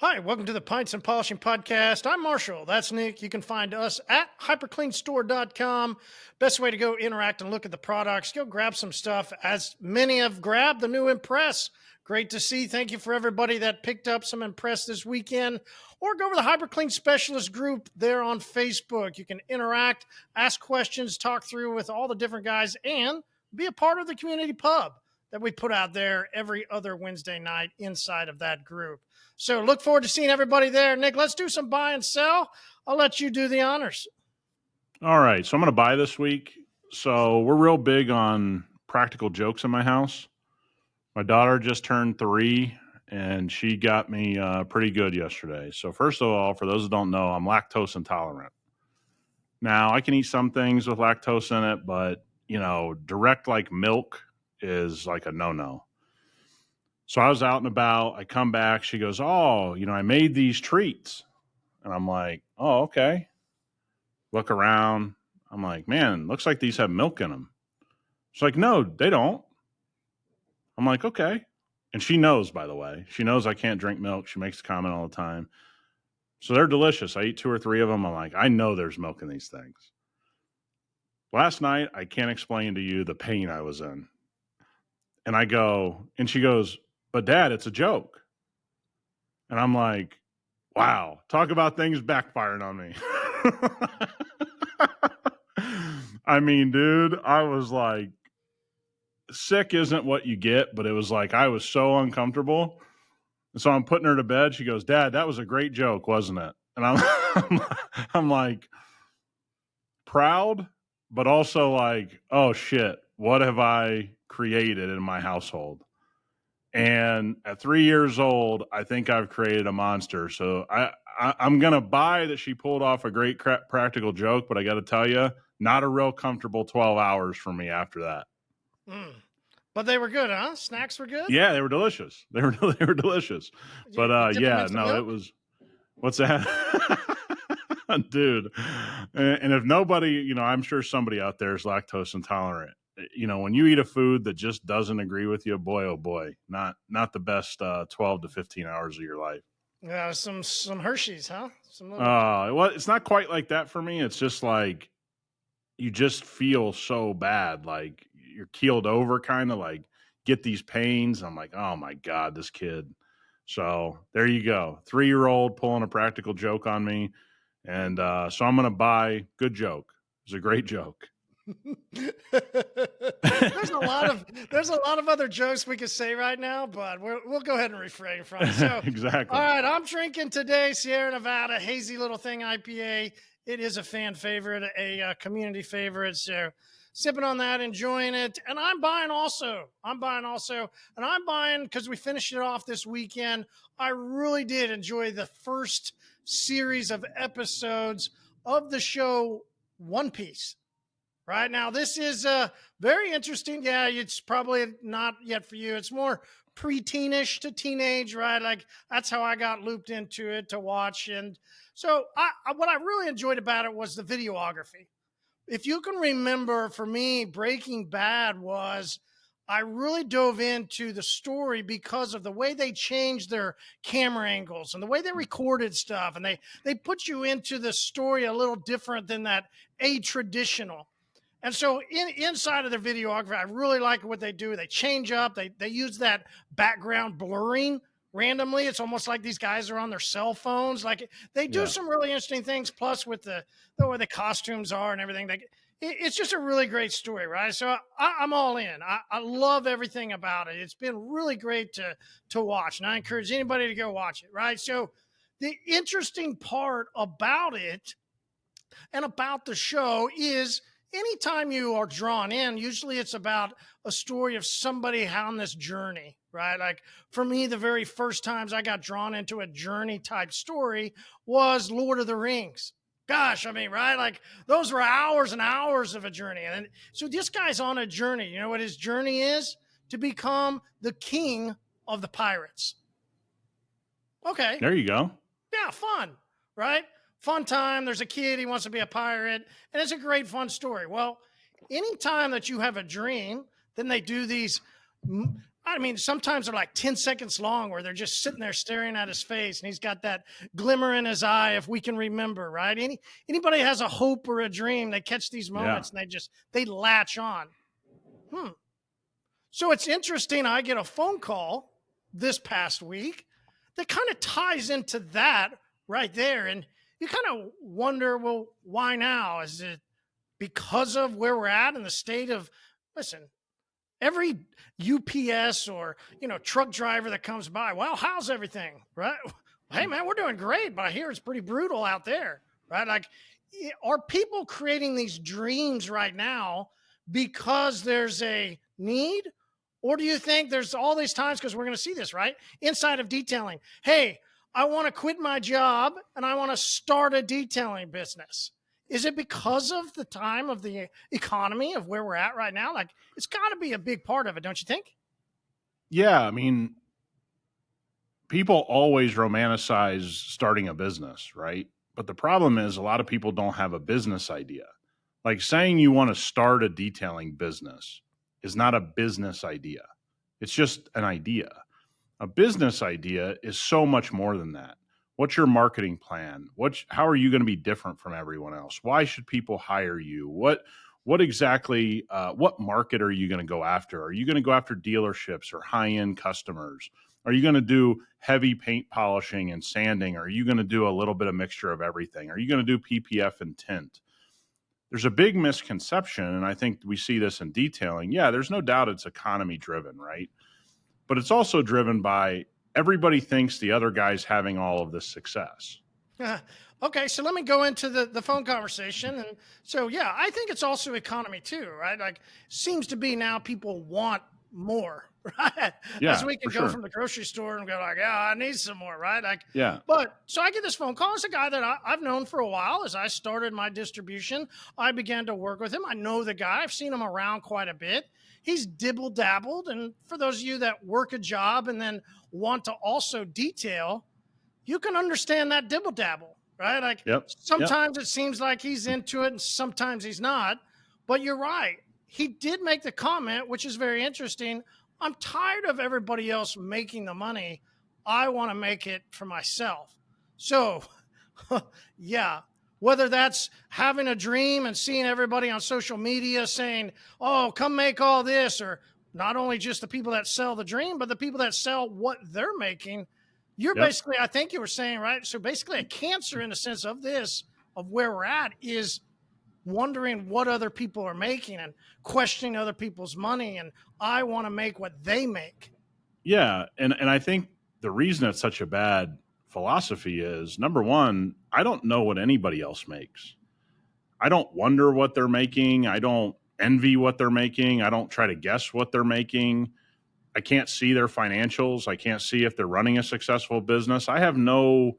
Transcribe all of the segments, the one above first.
Hi, welcome to the Pints and Polishing Podcast. I'm Marshall. That's Nick. You can find us at hyperCLEANstore.com. Best way to go interact and look at the products. Go grab some stuff, as many have grabbed the new Impress. Great to see. Thank you for everybody that picked up some Impress this weekend. Or go over the hyperCLEAN Specialist group there on Facebook. You can interact, ask questions, talk through with all the different guys, and be a part of the community pub that we put out there every other Wednesday night inside of that group. So look forward to seeing everybody there. Nick, let's do some buy and sell. I'll let you do the honors. All right. So I'm going to buy this week. So we're real big on practical jokes in my house. My daughter just turned 3, and she got me pretty good yesterday. So first of all, for those that don't know, I'm lactose intolerant. Now, I can eat some things with lactose in it, but, direct like milk is like a no-no. So I was out and about. I come back. She goes, I made these treats. And I'm like, oh, okay. Look around. I'm like, man, looks like these have milk in them. She's like, no, they don't. I'm like, okay. And she knows, by the way. She knows I can't drink milk. She makes the comment all the time. So they're delicious. I eat 2 or 3 of them. I'm like, I know there's milk in these things. Last night, I can't explain to you the pain I was in. And I go, and she goes, but Dad, it's a joke. And I'm like, wow, talk about things backfiring on me. I mean, dude, I was like, sick isn't what you get, but it was like, I was so uncomfortable. And so I'm putting her to bed. She goes, Dad, that was a great joke, wasn't it? And I'm like proud, but also like, oh shit, what have I created in my household? And at 3 years old, I think I've created a monster. So I'm going to buy that she pulled off a great practical joke, but I got to tell you, not a real comfortable 12 hours for me after that. But they were good, huh? Snacks were good? Yeah, they were delicious. They were delicious. But it was, what's that? Dude. And if nobody, I'm sure somebody out there is lactose intolerant. When you eat a food that just doesn't agree with you, boy, oh boy, not the best 12 to 15 hours of your life. Yeah, some Hershey's, huh? Well, it's not quite like that for me. It's just like you just feel so bad, like you're keeled over, kind of like get these pains. I'm like, oh my God, this kid. So there you go, 3-year-old pulling a practical joke on me, and so I'm gonna buy. Good joke. It's a great joke. There's a lot of other jokes we could say right now, but we'll go ahead and refrain from it. So, exactly. All right, I'm drinking today Sierra Nevada Hazy Little Thing IPA. It is a fan favorite, a community favorite. So sipping on that, enjoying it, and I'm buying also, and I'm buying because we finished it off this weekend. I really did enjoy the first series of episodes of the show One Piece. Right now, this is very interesting. Yeah, it's probably not yet for you. It's more pre-teenish to teenage, right? Like that's how I got looped into it to watch. And so what I really enjoyed about it was the videography. If you can remember, for me, Breaking Bad was I really dove into the story because of the way they changed their camera angles and the way they recorded stuff. And they put you into the story a little different than that traditional. And so inside of their videography, I really like what they do. They change up. They use that background blurring randomly. It's almost like these guys are on their cell phones. Like they do some really interesting things. Plus with the way the costumes are and everything. It's just a really great story, right? So I'm all in. I love everything about it. It's been really great to watch. And I encourage anybody to go watch it, right? So the interesting part about it and about the show is anytime you are drawn in, usually it's about a story of somebody on this journey, right? Like for me, the very first times I got drawn into a journey type story was Lord of the Rings. Gosh, I mean, right? Like those were hours and hours of a journey. And so this guy's on a journey. You know what his journey is? To become the king of the pirates. Okay. There you go. Yeah, fun, right? Fun time. There's a kid. He wants to be a pirate. And it's a great, fun story. Well, anytime that you have a dream, then they do these I mean, sometimes they're like 10 seconds long where they're just sitting there staring at his face and he's got that glimmer in his eye, if we can remember, right? Anybody has a hope or a dream, they catch these Yeah. moments and they latch on. So it's interesting. I get a phone call this past week that kind of ties into that right there. And you kind of wonder, well, why now? Is it because of where we're at in the state of, listen, every UPS or, truck driver that comes by, well, how's everything? Right? Hey man, we're doing great, but I hear it's pretty brutal out there, right? Like, are people creating these dreams right now because there's a need? Or do you think there's all these times, because we're going to see this, right? Inside of detailing. Hey, I want to quit my job and I want to start a detailing business. Is it because of the time of the economy of where we're at right now? Like, it's got to be a big part of it, don't you think? Yeah. I mean, people always romanticize starting a business, right? But the problem is a lot of people don't have a business idea. Like saying you want to start a detailing business is not a business idea. It's just an idea. A business idea is so much more than that. What's your marketing plan? How are you going to be different from everyone else? Why should people hire you? What exactly, what market are you going to go after? Are you going to go after dealerships or high-end customers? Are you going to do heavy paint polishing and sanding? Are you going to do a little bit of mixture of everything? Are you going to do PPF and tint? There's a big misconception, and I think we see this in detailing. Yeah, there's no doubt it's economy driven, right? But it's also driven by everybody thinks the other guy's having all of this success. Okay, so let me go into the phone conversation. And so, yeah, I think it's also economy too, right? Like, seems to be now people want more, right? Yeah, As we can for go sure. from the grocery store and go like, yeah, I need some more, right? Like, Yeah. but so I get this phone call. It's a guy that I've known for a while. As I started my distribution, I began to work with him. I know the guy. I've seen him around quite a bit. He's dibble dabbled. And for those of you that work a job and then want to also detail, you can understand that dibble dabble, right? Like, Yep. sometimes it seems like he's into it and sometimes he's not. But you're right. He did make the comment, which is very interesting. I'm tired of everybody else making the money. I want to make it for myself. So, yeah, whether that's having a dream and seeing everybody on social media saying, oh, come make all this, or not only just the people that sell the dream, but the people that sell what they're making. You're Yep. basically, I think you were saying, right? So basically a cancer in the sense of this, of where we're at, is wondering what other people are making and questioning other people's money. And I want to make what they make. Yeah. And I think the reason it's such a bad philosophy is, number one, I don't know what anybody else makes. I don't wonder what they're making. I don't envy what they're making. I don't try to guess what they're making. I can't see their financials. I can't see if they're running a successful business. I have no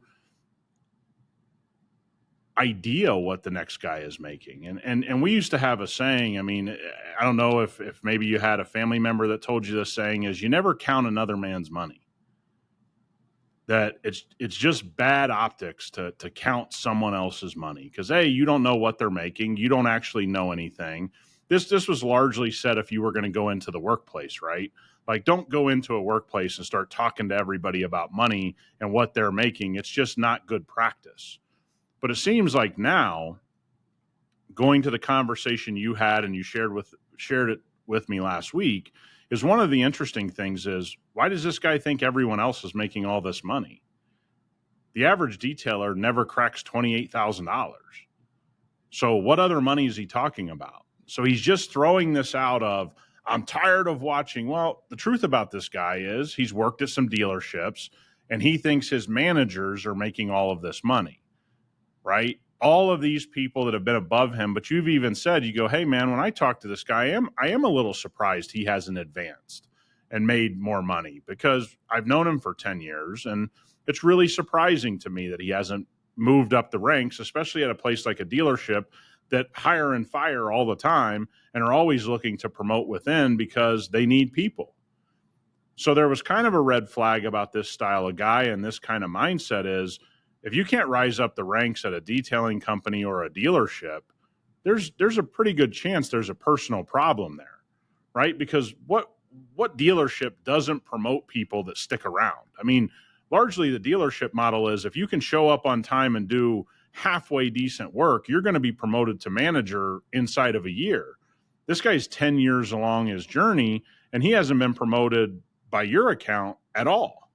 idea what the next guy is making. And we used to have a saying. I mean, I don't know if maybe you had a family member that told you this saying is, you never count another man's money. That it's just bad optics to count someone else's money, because A, you don't know what they're making. You don't actually know anything. This was largely said if you were going to go into the workplace, right? Like, don't go into a workplace and start talking to everybody about money and what they're making. It's just not good practice. But it seems like now, going to the conversation you had and you shared it with me last week, is one of the interesting things is, why does this guy think everyone else is making all this money? The average detailer never cracks $28,000. So what other money is he talking about? So he's just throwing this out of, I'm tired of watching. Well, the truth about this guy is he's worked at some dealerships and he thinks his managers are making all of this money, right? All of these people that have been above him, but you've even said, you go, hey man, when I talk to this guy, I am a little surprised he hasn't advanced and made more money, because I've known him for 10 years and it's really surprising to me that he hasn't moved up the ranks, especially at a place like a dealership that hire and fire all the time and are always looking to promote within because they need people. So there was kind of a red flag about this style of guy, and this kind of mindset is, if you can't rise up the ranks at a detailing company or a dealership, there's a pretty good chance there's a personal problem there, right? Because what dealership doesn't promote people that stick around? I mean, largely the dealership model is if you can show up on time and do halfway decent work, you're going to be promoted to manager inside of a year. This guy's 10 years along his journey, and he hasn't been promoted by your account at all.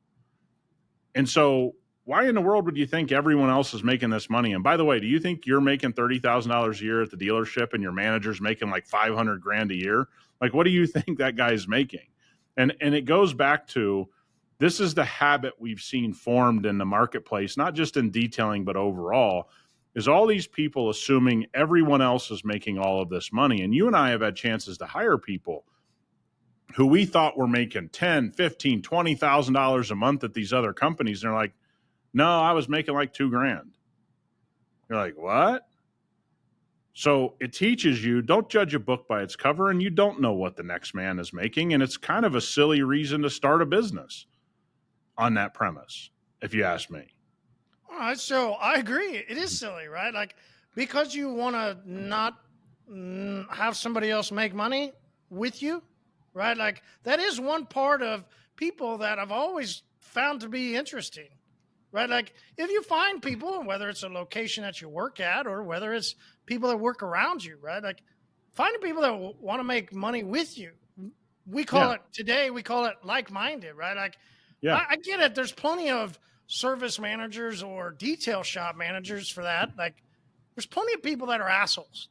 And so why in the world would you think everyone else is making this money? And by the way, do you think you're making $30,000 a year at the dealership and your manager's making like 500 grand a year? Like, what do you think that guy is making? And it goes back to, this is the habit we've seen formed in the marketplace, not just in detailing, but overall, is all these people assuming everyone else is making all of this money. And you and I have had chances to hire people who we thought were making $10, $15, $20,000 a month at these other companies. And they're like, no, I was making like $2,000. You're like, what? So it teaches you, don't judge a book by its cover, and you don't know what the next man is making. And it's kind of a silly reason to start a business on that premise, if you ask me. All right, so I agree. It is silly, right? Like, because you want to not have somebody else make money with you, right? Like, that is one part of people that I've always found to be interesting, right? Like, if you find people, whether it's a location that you work at or whether it's people that work around you, right? Like, finding people that want to make money with you. We call it today, we call it like-minded, right? Like, I get it. There's plenty of service managers or detail shop managers for that. Like, there's plenty of people that are assholes,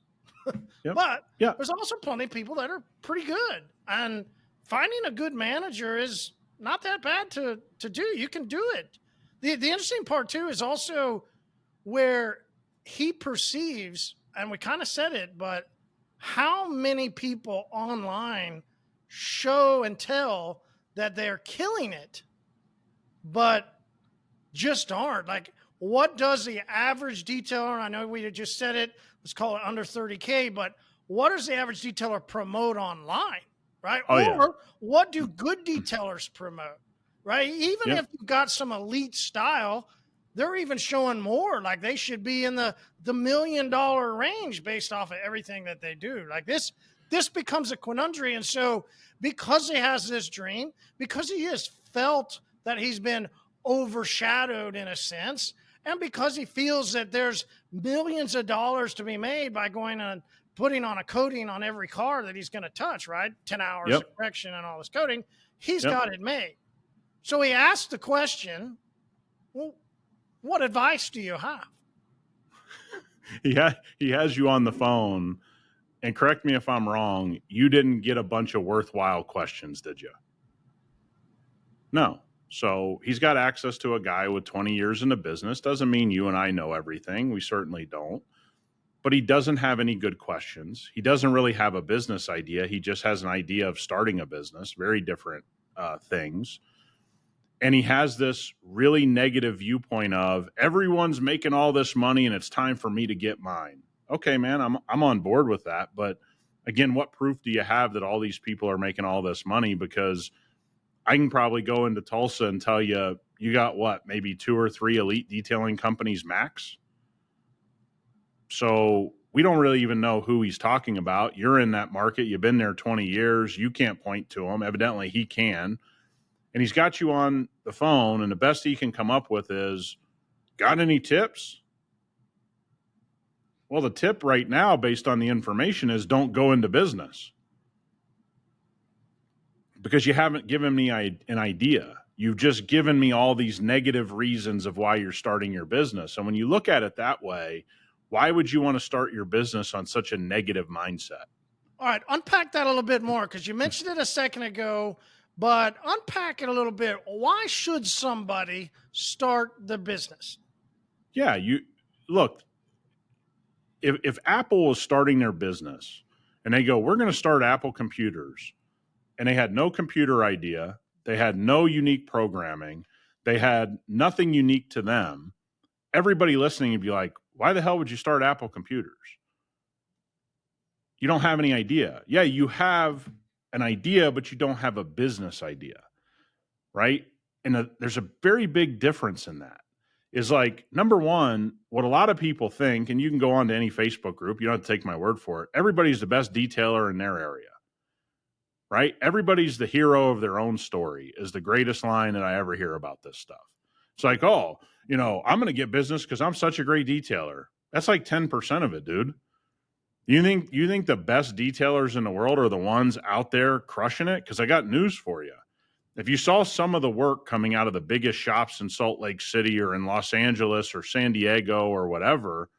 but there's also plenty of people that are pretty good. And finding a good manager is not that bad to do. You can do it. The interesting part too is also where he perceives, and we kind of said it, but how many people online show and tell that they're killing it, but just aren't. Like, what does the average detailer, I know we just said it, let's call it under 30K, but what does the average detailer promote online, right? What do good detailers promote, right? Even if you've got some elite style, they're even showing more. Like, they should be in the $1 million range based off of everything that they do. Like, this becomes a quandary. And so because he has this dream, because he has felt that he's been overshadowed in a sense, and because he feels that there's millions of dollars to be made by going on putting on a coating on every car that he's going to touch, right? 10 hours of correction and all this coating, he's got it made. So he asked the question, well, what advice do you have? He has you on the phone, and correct me if I'm wrong, you didn't get a bunch of worthwhile questions, did you? No. So he's got access to a guy with 20 years in the business. Doesn't mean you and I know everything. We certainly don't. But he doesn't have any good questions. He doesn't really have a business idea. He just has an idea of starting a business, very different things. And he has this really negative viewpoint of everyone's making all this money and it's time for me to get mine. Okay, man, I'm on board with that. But again, what proof do you have that all these people are making all this money? Because I can probably go into Tulsa and tell you, you got what, maybe 2 or 3 elite detailing companies max. So we don't really even know who he's talking about. You're in that market. You've been there 20 years. You can't point to him. Evidently he can. And he's got you on the phone, and the best he can come up with is, got any tips? Well, the tip right now, based on the information, is don't go into business. Because you haven't given me an idea. You've just given me all these negative reasons of why you're starting your business. And when you look at it that way, why would you want to start your business on such a negative mindset? All right, unpack that a little bit more, because you mentioned it a second ago, but unpack it a little bit. Why should somebody start the business? Yeah, you look, if Apple was starting their business and they go, we're going to start Apple computers, and they had no computer idea, they had no unique programming, they had nothing unique to them, everybody listening would be like, why the hell would you start Apple computers? You don't have any idea. Yeah, you have an idea, but you don't have a business idea, right? And there's a very big difference in that. Is like, number one, what a lot of people think, and you can go on to any Facebook group, you don't have to take my word for it, everybody's the best detailer in their area. right? Everybody's the hero of their own story is the greatest line that I ever hear about this stuff. It's like, oh, I'm going to get business because I'm such a great detailer. That's like 10% of it, dude. You think the best detailers in the world are the ones out there crushing it? Because I got news for you. If you saw some of the work coming out of the biggest shops in Salt Lake City or in Los Angeles or San Diego or whatever,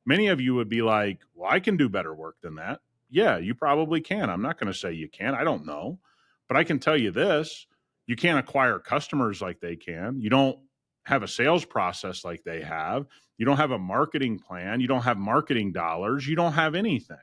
many of you would be like, well, I can do better work than that. Yeah, you probably can. I'm not going to say you can't. I don't know. But I can tell you this, you can't acquire customers like they can. You don't have a sales process like they have. You don't have a marketing plan. You don't have marketing dollars. You don't have anything.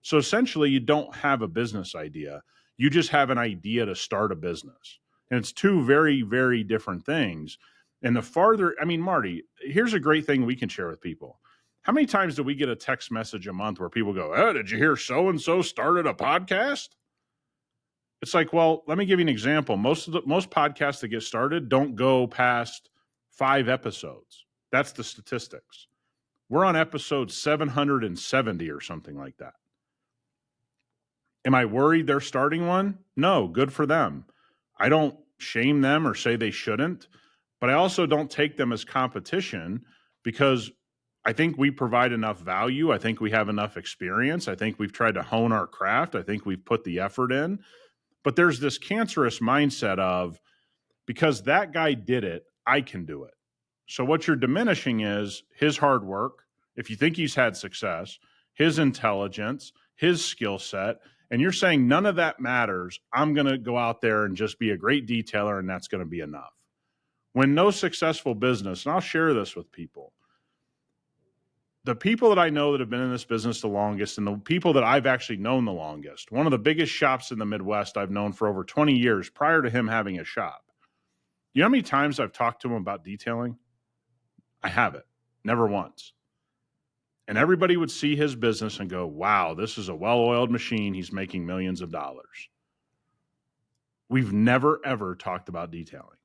So essentially, you don't have a business idea. You just have an idea to start a business. And it's two very, very different things. And the farther, Marty, here's a great thing we can share with people. How many times do we get a text message a month where people go, oh, did you hear so-and-so started a podcast? It's like, well, let me give you an example. Most podcasts that get started don't go past 5 episodes. That's the statistics. We're on episode 770 or something like that. Am I worried they're starting one? No, good for them. I don't shame them or say they shouldn't, but I also don't take them as competition because I think we provide enough value. I think we have enough experience. I think we've tried to hone our craft. I think we've put the effort in. But there's this cancerous mindset of, because that guy did it, I can do it. So what you're diminishing is his hard work, if you think he's had success, his intelligence, his skill set, and you're saying none of that matters. I'm going to go out there and just be a great detailer, and that's going to be enough. When no successful business, and I'll share this with people, the people that I know that have been in this business the longest and the people that I've actually known the longest, one of the biggest shops in the Midwest I've known for over 20 years prior to him having a shop. You know how many times I've talked to him about detailing? I haven't. Never once. And everybody would see his business and go, wow, this is a well-oiled machine. He's making millions of dollars. We've never, ever talked about detailing.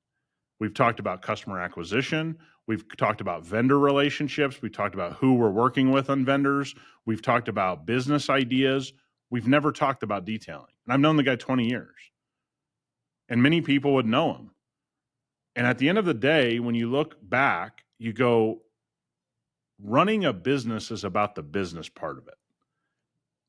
We've talked about customer acquisition. We've talked about vendor relationships. We've talked about who we're working with on vendors. We've talked about business ideas. We've never talked about detailing. And I've known the guy 20 years. And many people would know him. And at the end of the day, when you look back, you go, running a business is about the business part of it.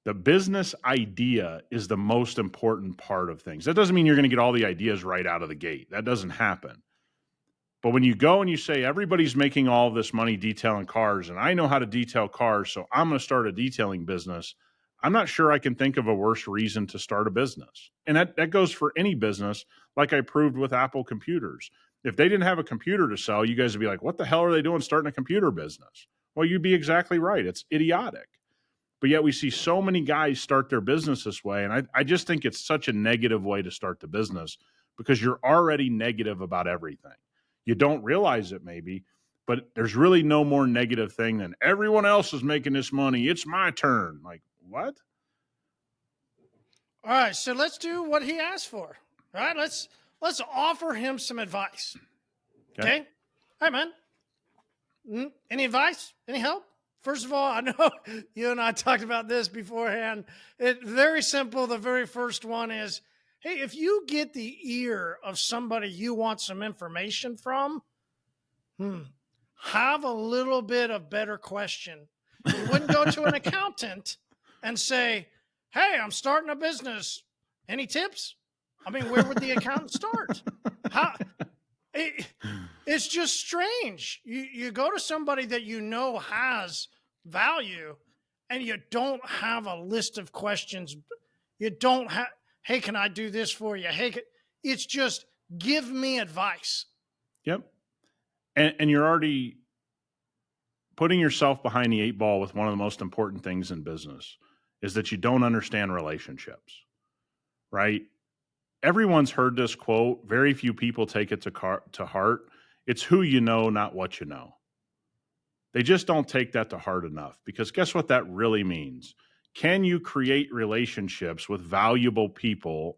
The business idea is the most important part of things. That doesn't mean you're going to get all the ideas right out of the gate. That doesn't happen. But when you go and you say, everybody's making all of this money detailing cars, and I know how to detail cars, so I'm going to start a detailing business, I'm not sure I can think of a worse reason to start a business. And that goes for any business, like I proved with Apple computers. If they didn't have a computer to sell, you guys would be like, what the hell are they doing starting a computer business? Well, you'd be exactly right. It's idiotic. But yet we see so many guys start their business this way. And I just think it's such a negative way to start the business because you're already negative about everything. You don't realize it maybe, but there's really no more negative thing than everyone else is making this money. It's my turn. Like, what? All right, so let's do what he asked for. All right, let's offer him some advice. Okay? All right, man. Any advice? Any help? First of all, I know you and I talked about this beforehand. It's very simple. The very first one is, hey, if you get the ear of somebody you want some information from, have a little bit of better question. You wouldn't go to an accountant and say, hey, I'm starting a business. Any tips? I mean, where would the accountant start? It's just strange. You go to somebody that you know has value and you don't have a list of questions. You don't have, hey, can I do this for you? Hey, it's just give me advice. Yep. And you're already putting yourself behind the 8 ball with one of the most important things in business is that you don't understand relationships, right? Everyone's heard this quote. Very few people take it to heart. It's who you know, not what you know. They just don't take that to heart enough because guess what that really means? Can you create relationships with valuable people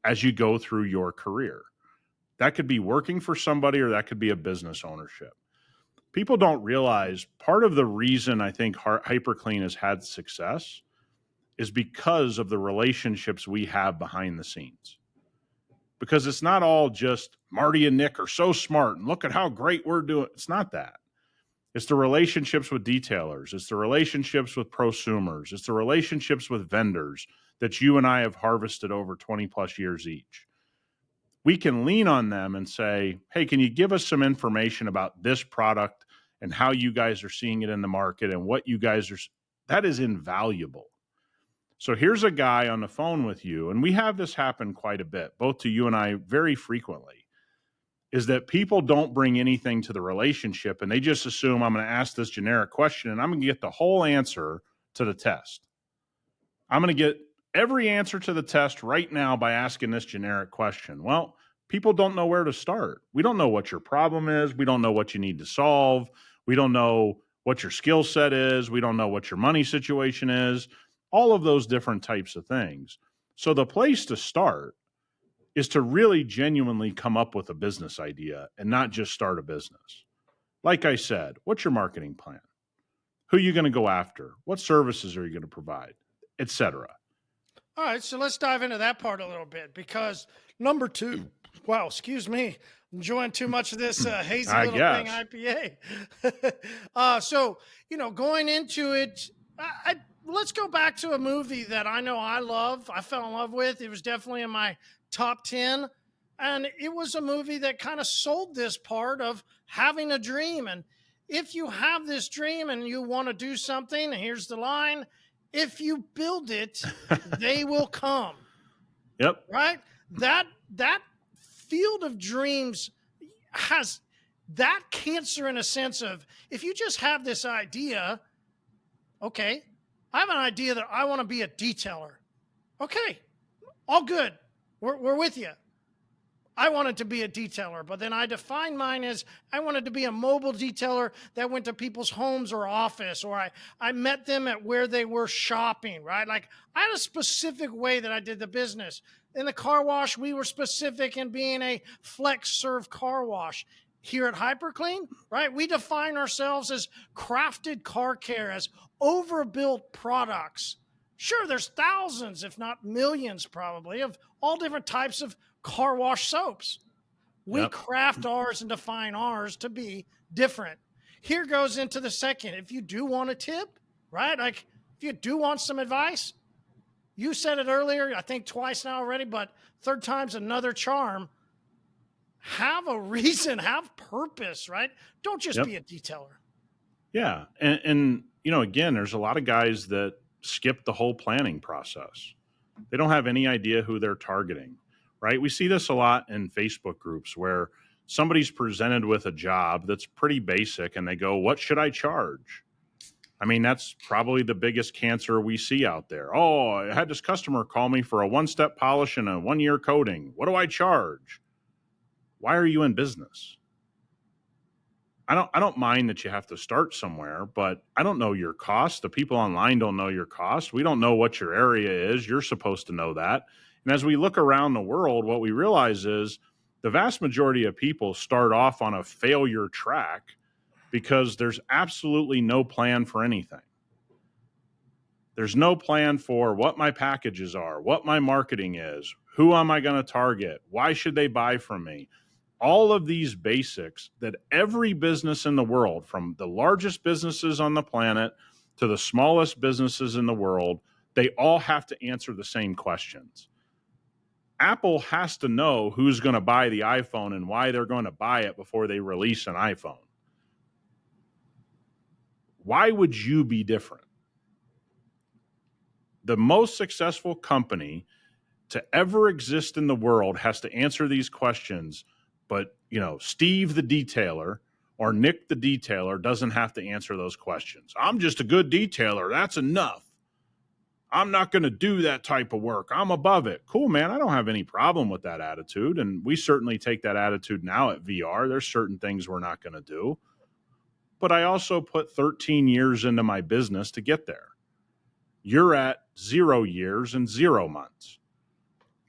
as you go through your career? That could be working for somebody or that could be a business ownership. People don't realize part of the reason I think hyperCLEAN has had success is because of the relationships we have behind the scenes. Because it's not all just Marty and Nick are so smart and look at how great we're doing. It's not that. It's the relationships with detailers. It's the relationships with prosumers. It's the relationships with vendors that you and I have harvested over 20 plus years each. We can lean on them and say, hey, can you give us some information about this product and how you guys are seeing it in the market and what you guys are, that is invaluable. So here's a guy on the phone with you, and we have this happen quite a bit, both to you and I very frequently, is that people don't bring anything to the relationship and they just assume I'm going to ask this generic question and I'm going to get the whole answer to the test. I'm going to get every answer to the test right now by asking this generic question. Well, people don't know where to start. We don't know what your problem is. We don't know what you need to solve. We don't know what your skill set is. We don't know what your money situation is. All of those different types of things. So the place to start is to really genuinely come up with a business idea and not just start a business. Like I said, what's your marketing plan? Who are you going to go after? What services are you going to provide? Etc. All right, so let's dive into that part a little bit because number two, wow, excuse me, enjoying too much of this hazy little thing IPA. So, going into it, let's go back to a movie that I know I love. I fell in love with. It was definitely in my top 10. And it was a movie that kind of sold this part of having a dream. And if you have this dream and you want to do something, here's the line. If you build it, they will come. Yep. Right? That field of dreams has that cancer in a sense of if you just have this idea, okay, I have an idea that I want to be a detailer. Okay, all good. We're with you. I wanted to be a detailer, but then I defined mine as I wanted to be a mobile detailer that went to people's homes or office, or I met them at where they were shopping, right? Like I had a specific way that I did the business. In the car wash, we were specific in being a flex serve car wash. Here at hyperCLEAN, right, we define ourselves as crafted car care, as overbuilt products. Sure, there's thousands, if not millions probably, of all different types of car wash soaps. We craft ours and define ours to be different. Here goes into the second. If you do want a tip, right? Like if you do want some advice, you said it earlier, I think twice now already, but third time's another charm. Have a reason, have purpose, right? Don't just be a detailer. Yeah. And, again, there's a lot of guys that skip the whole planning process. They don't have any idea who they're targeting, right? We see this a lot in Facebook groups where somebody's presented with a job that's pretty basic and they go, what should I charge? I mean, that's probably the biggest cancer we see out there. Oh, I had this customer call me for a one-step polish and a 1-year coating. What do I charge? Why are you in business? I don't mind that you have to start somewhere, but I don't know your cost. The people online don't know your cost. We don't know what your area is. You're supposed to know that. And as we look around the world, what we realize is the vast majority of people start off on a failure track because there's absolutely no plan for anything. There's no plan for what my packages are, what my marketing is, who am I going to target, why should they buy from me? All of these basics that every business in the world, from the largest businesses on the planet to the smallest businesses in the world, they all have to answer the same questions. Apple has to know who's going to buy the iPhone and why they're going to buy it before they release an iPhone. Why would you be different? The most successful company to ever exist in the world has to answer these questions. But, Steve the detailer or Nick the detailer doesn't have to answer those questions. I'm just a good detailer. That's enough. I'm not going to do that type of work. I'm above it. Cool, man. I don't have any problem with that attitude. And we certainly take that attitude now at VR. There's certain things we're not going to do. But I also put 13 years into my business to get there. You're at 0 years and 0 months.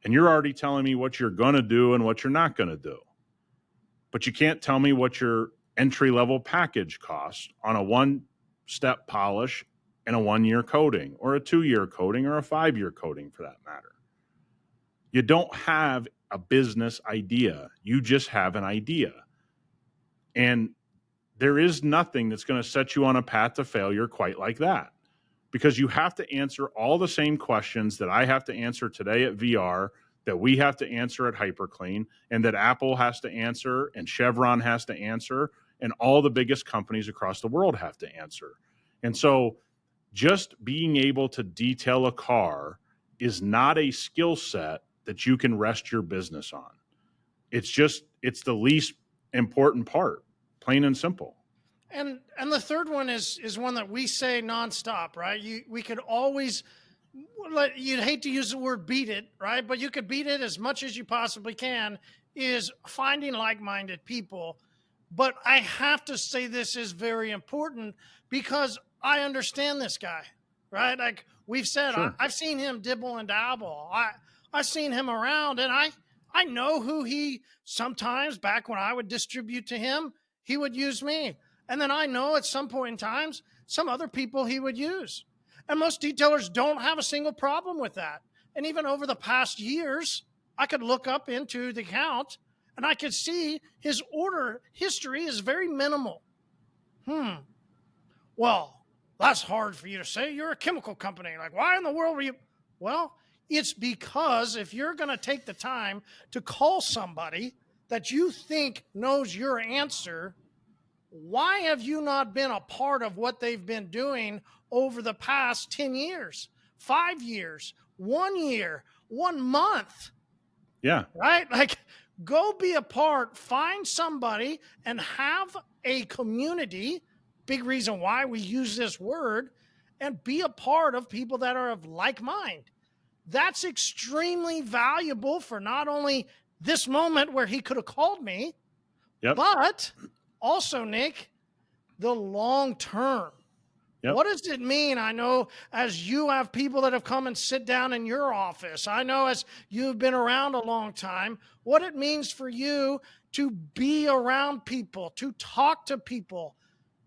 And you're already telling me what you're going to do and what you're not going to do. But you can't tell me what your entry-level package costs on a one-step polish and a 1-year coating or a 2-year coating or a 5-year coating for that matter. You don't have a business idea. You just have an idea. And there is nothing that's going to set you on a path to failure quite like that, because you have to answer all the same questions that I have to answer today at VR, that we have to answer at hyperCLEAN, and that Apple has to answer, and Chevron has to answer, and all the biggest companies across the world have to answer. And so just being able to detail a car is not a skill set that you can rest your business on. It's the least important part, plain and simple. And the third one is one that we say nonstop, right? We could always, you'd hate to use the word beat it, right? But you could beat it as much as you possibly can, is finding like-minded people. But I have to say this is very important because I understand this guy, right? Like we've said, Sure. I've seen him dibble and dabble. I've seen him around, and I know who he, sometimes back when I would distribute to him, he would use me. And then I know at some point in times, some other people he would use. And most detailers don't have a single problem with that. And even over the past years, I could look up into the account and I could see his order history is very minimal. Well, that's hard for you to say. You're a chemical company. Like, why in the world were you? Well, it's because if you're going to take the time to call somebody that you think knows your answer, why have you not been a part of what they've been doing over the past 10 years, 5 years, 1 year, 1 month? Yeah. Right? Like, go be a part, find somebody and have a community. Big reason why we use this word, and be a part of people that are of like mind. That's extremely valuable for not only this moment where he could have called me, but also, Nick, the long term. What does it mean? I know as you have people that have come and sit down in your office, I know as you've been around a long time, what it means for you to be around people, to talk to people.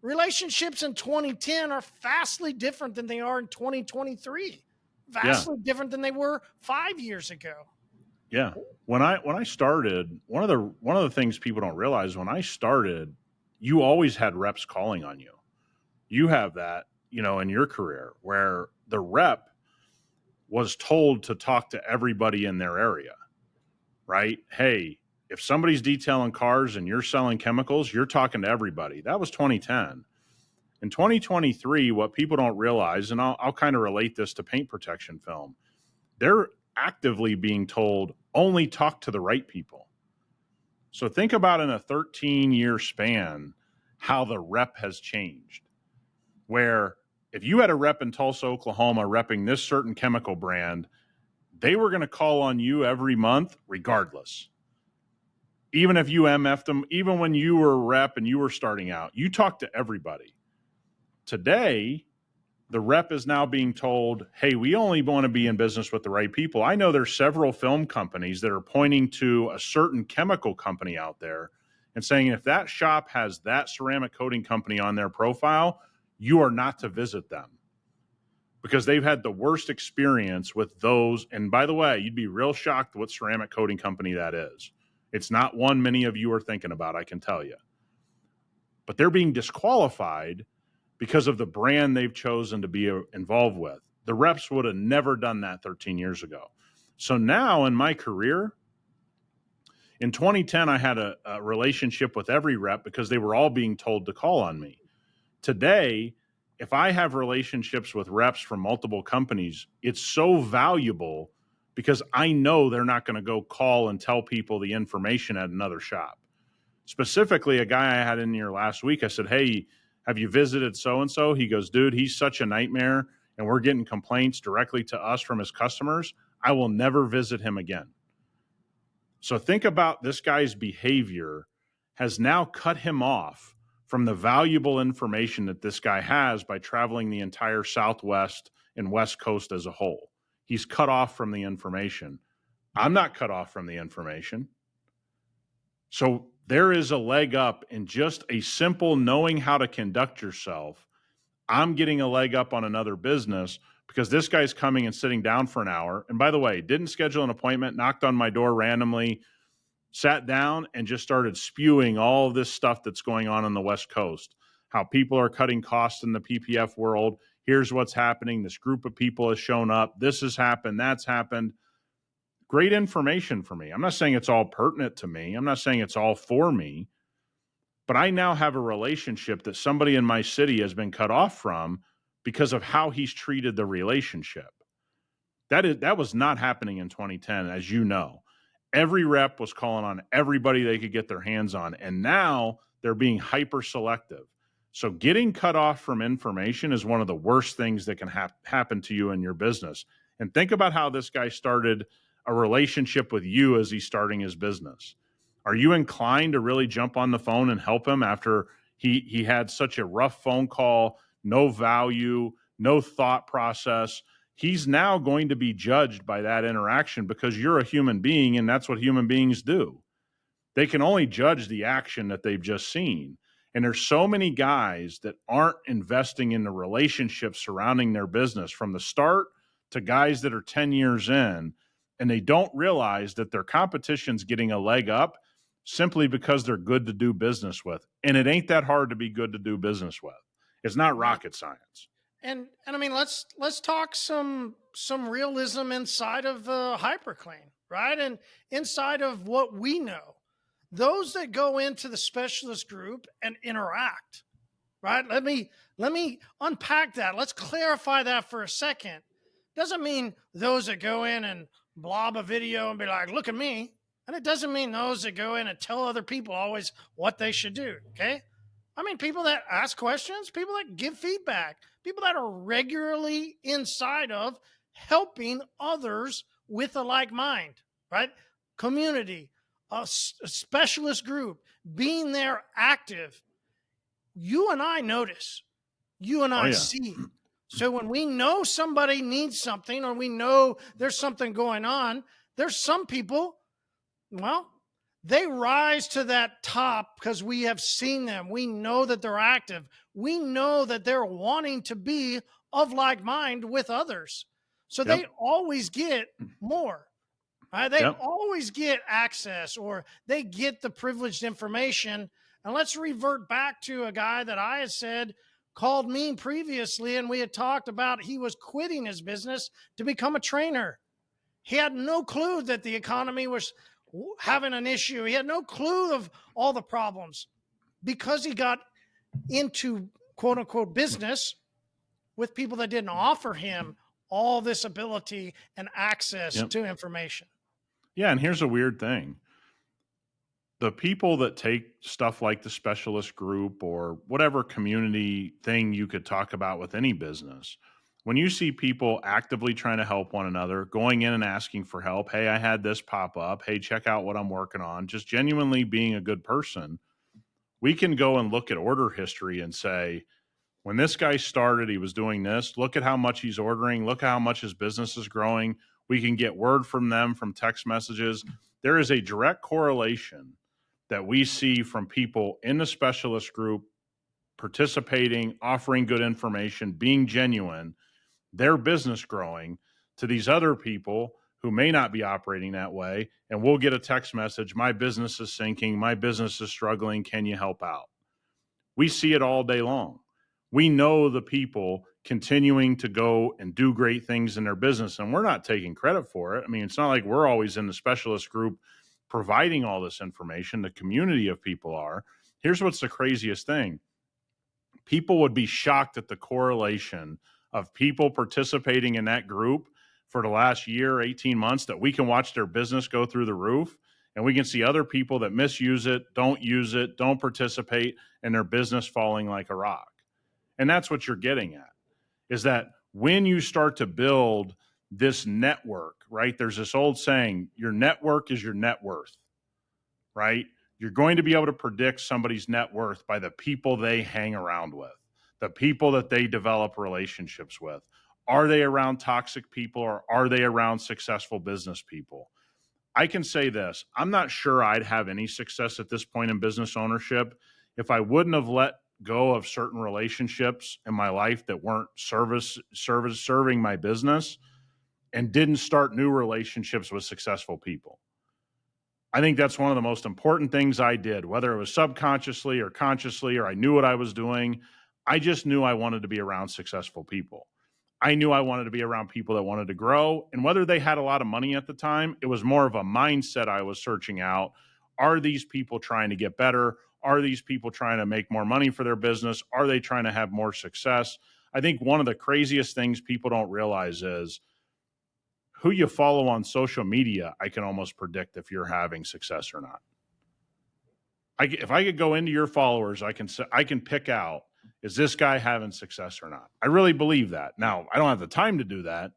Relationships in 2010 are vastly different than they are in 2023. Vastly different than they were 5 years ago. Yeah. When I started, one of the things people don't realize, when I started, you always had reps calling on you. You have that, in your career, where the rep was told to talk to everybody in their area, right? Hey, if somebody's detailing cars and you're selling chemicals, you're talking to everybody. That was 2010. In 2023, what people don't realize, and I'll kind of relate this to paint protection film, they're actively being told only talk to the right people. So think about in a 13-year span how the rep has changed, where if you had a rep in Tulsa, Oklahoma, repping this certain chemical brand, they were going to call on you every month regardless. Even if you MF'd them, even when you were a rep and you were starting out, you talked to everybody. Today, the rep is now being told, hey, we only want to be in business with the right people. I know there's several film companies that are pointing to a certain chemical company out there and saying, if that shop has that ceramic coating company on their profile, you are not to visit them, because they've had the worst experience with those. And by the way, you'd be real shocked what ceramic coating company that is. It's not one many of you are thinking about, I can tell you. But they're being disqualified because of the brand they've chosen to be involved with. The reps would have never done that 13 years ago. So now in my career, in 2010, I had a relationship with every rep because they were all being told to call on me. Today, if I have relationships with reps from multiple companies, it's so valuable because I know they're not going to go call and tell people the information at another shop. Specifically, a guy I had in here last week, I said, hey, have you visited so-and-so? He goes, dude, he's such a nightmare, and we're getting complaints directly to us from his customers. I will never visit him again. So think about this guy's behavior has now cut him off from the valuable information that this guy has by traveling the entire Southwest and West Coast as a whole. He's cut off from the information. I'm not cut off from the information. So there is a leg up in just a simple knowing how to conduct yourself. I'm getting a leg up on another business because this guy's coming and sitting down for an hour. And by the way, didn't schedule an appointment, knocked on my door randomly, sat down and just started spewing all of this stuff that's going on the West Coast, how people are cutting costs in the PPF world. Here's what's happening. This group of people has shown up. This has happened. That's happened. Great information for me. I'm not saying it's all pertinent to me. I'm not saying it's all for me, but I now have a relationship that somebody in my city has been cut off from because of how he's treated the relationship. That was not happening in 2010, as you know. Every rep was calling on everybody they could get their hands on, and now they're being hyper selective. So getting cut off from information is one of the worst things that can happen to you in your business. And think about how this guy started a relationship with you as he's starting his business. Are you inclined to really jump on the phone and help him after he had such a rough phone call, no value, no thought process? He's now going to be judged by that interaction because you're a human being, and that's what human beings do. They can only judge the action that they've just seen. And there's so many guys that aren't investing in the relationships surrounding their business from the start to guys that are 10 years in, and they don't realize that their competition's getting a leg up simply because they're good to do business with. And it ain't that hard to be good to do business with. It's not rocket science. And I mean, let's talk some realism inside of hyperCLEAN, right? And inside of what we know, those that go into the specialist group and interact, right? Let me unpack that. Let's clarify that for a second. Doesn't mean those that go in and blob a video and be like, look at me. And it doesn't mean those that go in and tell other people always what they should do. Okay. I mean, people that ask questions, people that give feedback, people that are regularly inside of helping others with a like mind, right? Community, a specialist group, being there active. You and I notice, you and I see. So when we know somebody needs something or we know there's something going on, there's some people, well, they rise to that top because we have seen them. We know that they're active. We know that they're wanting to be of like mind with others. So they always get more. Right? They always get access or they get the privileged information. And let's revert back to a guy that I had said called me previously, and we had talked about he was quitting his business to become a trainer. He had no clue that the economy was having an issue. He had no clue of all the problems because he got into quote unquote business with people that didn't offer him all this ability and access to information. Yeah. And here's a weird thing. The people that take stuff like the specialist group or whatever community thing you could talk about with any business, when you see people actively trying to help one another, going in and asking for help, hey, I had this pop up, hey, check out what I'm working on, just genuinely being a good person, we can go and look at order history and say, when this guy started, he was doing this. Look at how much he's ordering. Look at how much his business is growing. We can get word from them from text messages. There is a direct correlation that we see from people in the specialist group participating, offering good information, being genuine, their business growing, to these other people who may not be operating that way. And we'll get a text message, my business is sinking, my business is struggling, can you help out? We see it all day long. We know the people continuing to go and do great things in their business, and we're not taking credit for it. I mean, it's not like we're always in the specialist group providing all this information. The community of people are. Here's what's the craziest thing. People would be shocked at the correlation of people participating in that group for the last year, 18 months, that we can watch their business go through the roof, and we can see other people that misuse it, don't participate, and their business falling like a rock. And that's what you're getting at, is that when you start to build this network, right? There's this old saying, your network is your net worth, right? You're going to be able to predict somebody's net worth by the people they hang around with, the people that they develop relationships with. Are they around toxic people or are they around successful business people? I can say this, I'm not sure I'd have any success at this point in business ownership if I wouldn't have let go of certain relationships in my life that weren't serving my business, and didn't start new relationships with successful people. I think that's one of the most important things I did, whether it was subconsciously or consciously, or I knew what I was doing. I just knew I wanted to be around successful people. I knew I wanted to be around people that wanted to grow. And whether they had a lot of money at the time, it was more of a mindset I was searching out. Are these people trying to get better? Are these people trying to make more money for their business? Are they trying to have more success? I think one of the craziest things people don't realize is who you follow on social media. I can almost predict if you're having success or not. If I could go into your followers, I can pick out, is this guy having success or not? I really believe that. Now, I don't have the time to do that,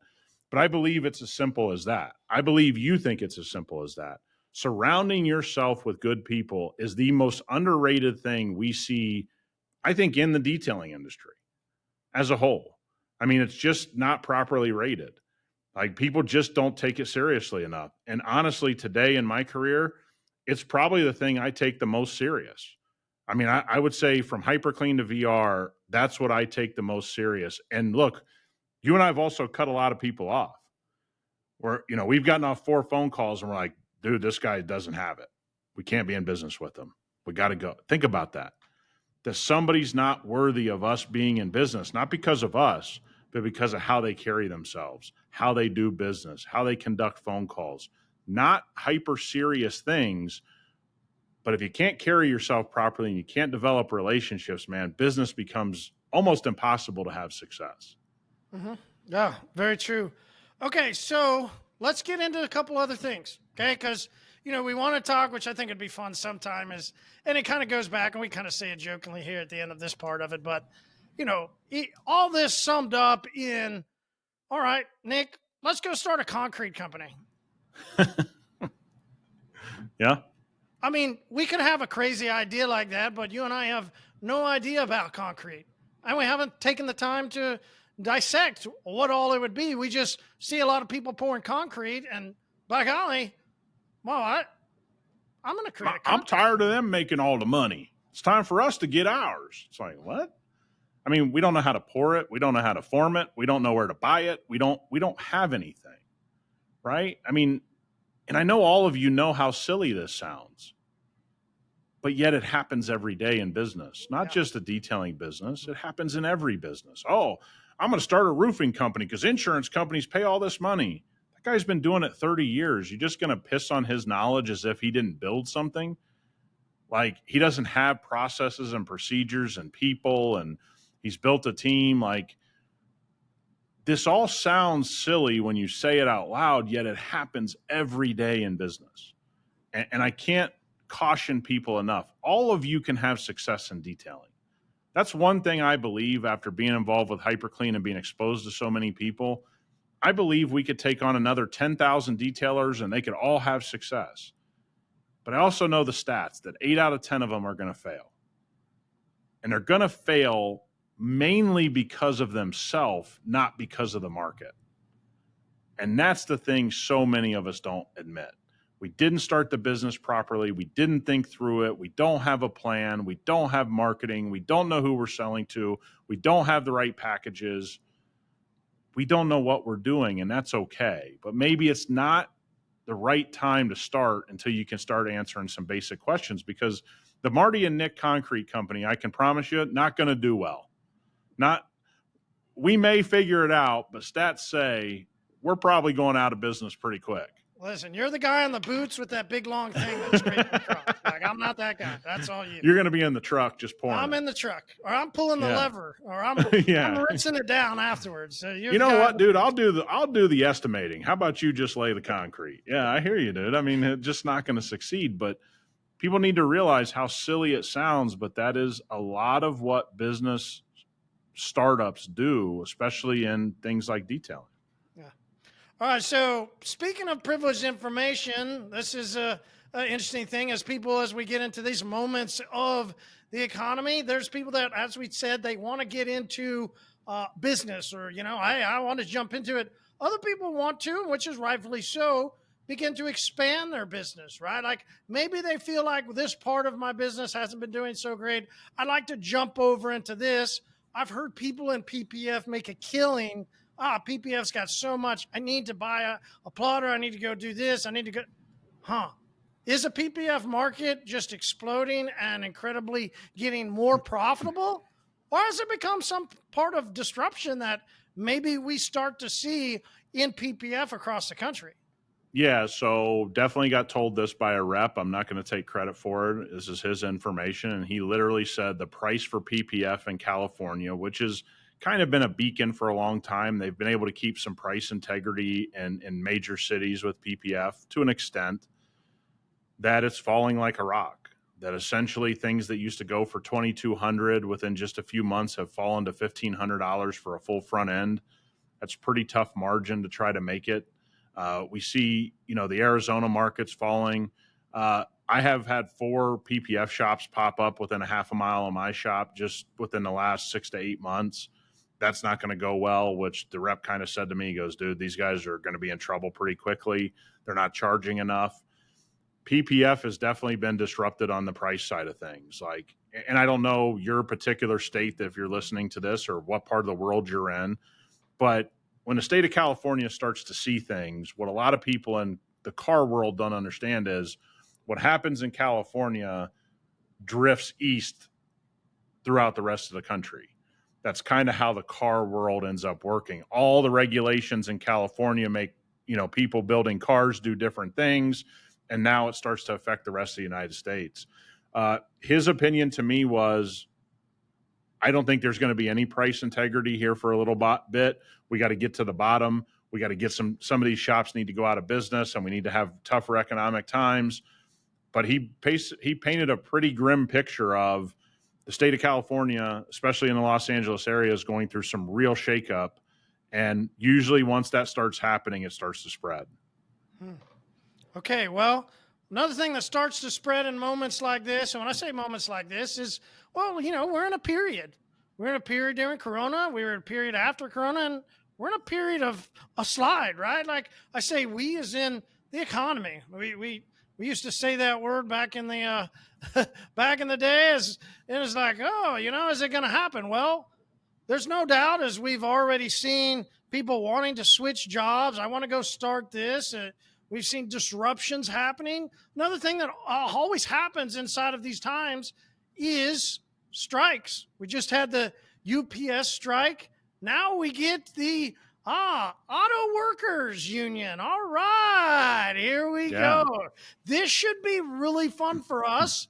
but I believe it's as simple as that. I believe you think it's as simple as that. Surrounding yourself with good people is the most underrated thing we see, I think, in the detailing industry as a whole. I mean, it's just not properly rated. Like, people just don't take it seriously enough. And honestly, today in my career, it's probably the thing I take the most serious. I mean, I would say from hyperCLEAN to VR, that's what I take the most serious. And look, you and I have also cut a lot of people off. We've gotten off 4 phone calls and we're like, dude, this guy doesn't have it. We can't be in business with him. We got to go. Think about that. That somebody's not worthy of us being in business, not because of us, but because of how they carry themselves, how they do business, how they conduct phone calls. Not hyper serious things, but if you can't carry yourself properly and you can't develop relationships, man, business becomes almost impossible to have success. Mm-hmm. Yeah, very true. Okay, so let's get into a couple other things, okay? Because, we want to talk, which I think would be fun sometime, and it kind of goes back, and we kind of say it jokingly here at the end of this part of it, but, all this summed up in, all right, Nick, let's go start a concrete company. Yeah. I mean, we could have a crazy idea like that, but you and I have no idea about concrete. And we haven't taken the time to dissect what all it would be. We just see a lot of people pouring concrete, and by golly, well, I'm going to create a company. I'm tired of them making all the money. It's time for us to get ours. It's like, what? I mean, we don't know how to pour it. We don't know how to form it. We don't know where to buy it. We don't have anything, right? I mean, and I know all of you know how silly this sounds, but yet it happens every day in business, not just a detailing business. It happens in every business. Oh, I'm going to start a roofing company because insurance companies pay all this money. That guy's been doing it 30 years. You're just going to piss on his knowledge as if he didn't build something? Like, he doesn't have processes and procedures and people, and he's built a team. Like, this all sounds silly when you say it out loud, yet it happens every day in business. And I can't caution people enough. All of you can have success in detailing. That's one thing I believe after being involved with hyperCLEAN and being exposed to so many people. I believe we could take on another 10,000 detailers and they could all have success. But I also know the stats that 8 out of 10 of them are going to fail. And they're going to fail mainly because of themselves, not because of the market. And that's the thing so many of us don't admit. We didn't start the business properly. We didn't think through it. We don't have a plan. We don't have marketing. We don't know who we're selling to. We don't have the right packages. We don't know what we're doing, and that's okay. But maybe it's not the right time to start until you can start answering some basic questions, because the Marty and Nick Concrete Company, I can promise you, not going to do well. We may figure it out, but stats say we're probably going out of business pretty quick. Listen, you're the guy in the boots with that big long thing that's scraping the truck. Like, I'm not that guy. That's all you. You're going to be in the truck just pouring. I'm in the truck, or I'm pulling the lever, or I'm rinsing it down afterwards. So you know what, dude? I'll do the estimating. How about you just lay the concrete? Yeah, I hear you, dude. I mean, it's just not going to succeed. But people need to realize how silly it sounds, but that is a lot of what business startups do, especially in things like detailing. All right, so speaking of privileged information, this is an interesting thing as we get into these moments of the economy. There's people that, as we said, they want to get into business, or, I want to jump into it. Other people want to, which is rightfully so, begin to expand their business, right? Like maybe they feel like this part of my business hasn't been doing so great. I'd like to jump over into this. I've heard people in PPF make a killing. PPF's got so much. I need to buy a plotter. I need to go do this. I need to go. Is the PPF market just exploding and incredibly getting more profitable? Or has it become some part of disruption that maybe we start to see in PPF across the country? Yeah, so definitely got told this by a rep. I'm not going to take credit for it. This is his information. And he literally said the price for PPF in California, which has kind of been a beacon for a long time, they've been able to keep some price integrity in major cities with PPF to an extent, that it's falling like a rock. That essentially things that used to go for $2,200 within just a few months have fallen to $1,500 for a full front end. That's pretty tough margin to try to make it. We see, the Arizona market's falling. I have had 4 PPF shops pop up within a half a mile of my shop just within the last 6 to 8 months. That's not going to go well, which the rep kind of said to me, he goes, dude, these guys are going to be in trouble pretty quickly. They're not charging enough. PPF has definitely been disrupted on the price side of things. And I don't know your particular state, if you're listening to this, or what part of the world you're in, but when the state of California starts to see things, what a lot of people in the car world don't understand is what happens in California drifts east throughout the rest of the country. That's kind of how the car world ends up working. All the regulations in California make, people building cars do different things. And now it starts to affect the rest of the United States. His opinion to me was, I don't think there's going to be any price integrity here for a little bit. We got to get to the bottom. We got to get some of these shops need to go out of business, and we need to have tougher economic times. But he painted a pretty grim picture of the state of California, especially in the Los Angeles area, is going through some real shakeup. And usually once that starts happening, it starts to spread. Okay, well, another thing that starts to spread in moments like this, and when I say moments like this, is, well, we're in a period. We're in a period during Corona. We were in a period after Corona, and we're in a period of a slide, right? Like I say, we as in the economy. We used to say that word back in the back in the day, as it was like, is it going to happen? Well, there's no doubt, as we've already seen people wanting to switch jobs. I want to go start this. We've seen disruptions happening. Another thing that always happens inside of these times is strikes. We just had the UPS strike. Now we get the auto workers union. All right, here we go. This should be really fun for us.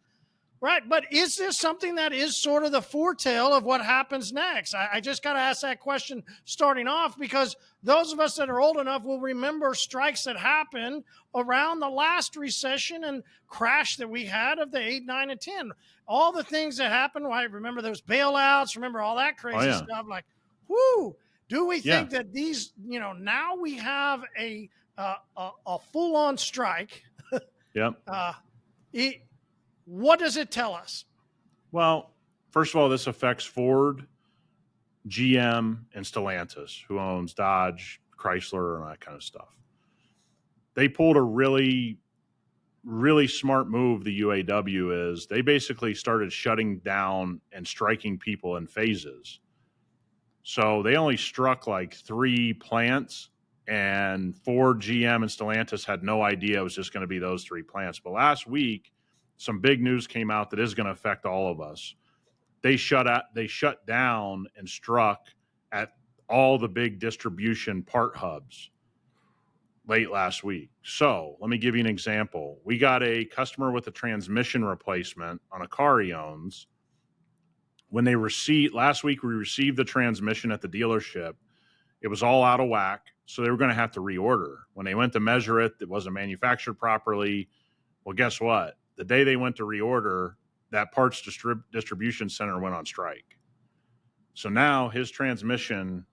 Right. But is this something that is sort of the foretell of what happens next? I just got to ask that question starting off, because those of us that are old enough will remember strikes that happened around the last recession and crash that we had of the 8, 9, and 10. All the things that happened. I remember those bailouts, remember all that crazy stuff. Like, whoo, do we think that these, now we have a full-on strike? Yep. What does it tell us? Well, first of all, this affects Ford, GM, and Stellantis, who owns Dodge, Chrysler, and that kind of stuff. They pulled a really, really smart move, the UAW is. They basically started shutting down and striking people in phases. So they only struck like 3 plants, and Ford, GM, and Stellantis had no idea it was just going to be those 3 plants. But last week, some big news came out that is going to affect all of us. They shut down and struck at all the big distribution part hubs late last week. So let me give you an example. We got a customer with a transmission replacement on a car he owns. Last week, we received the transmission at the dealership. It was all out of whack, so they were going to have to reorder. When they went to measure it, it wasn't manufactured properly. Well, guess what? The day they went to reorder, that parts distribution center went on strike. So now his transmission,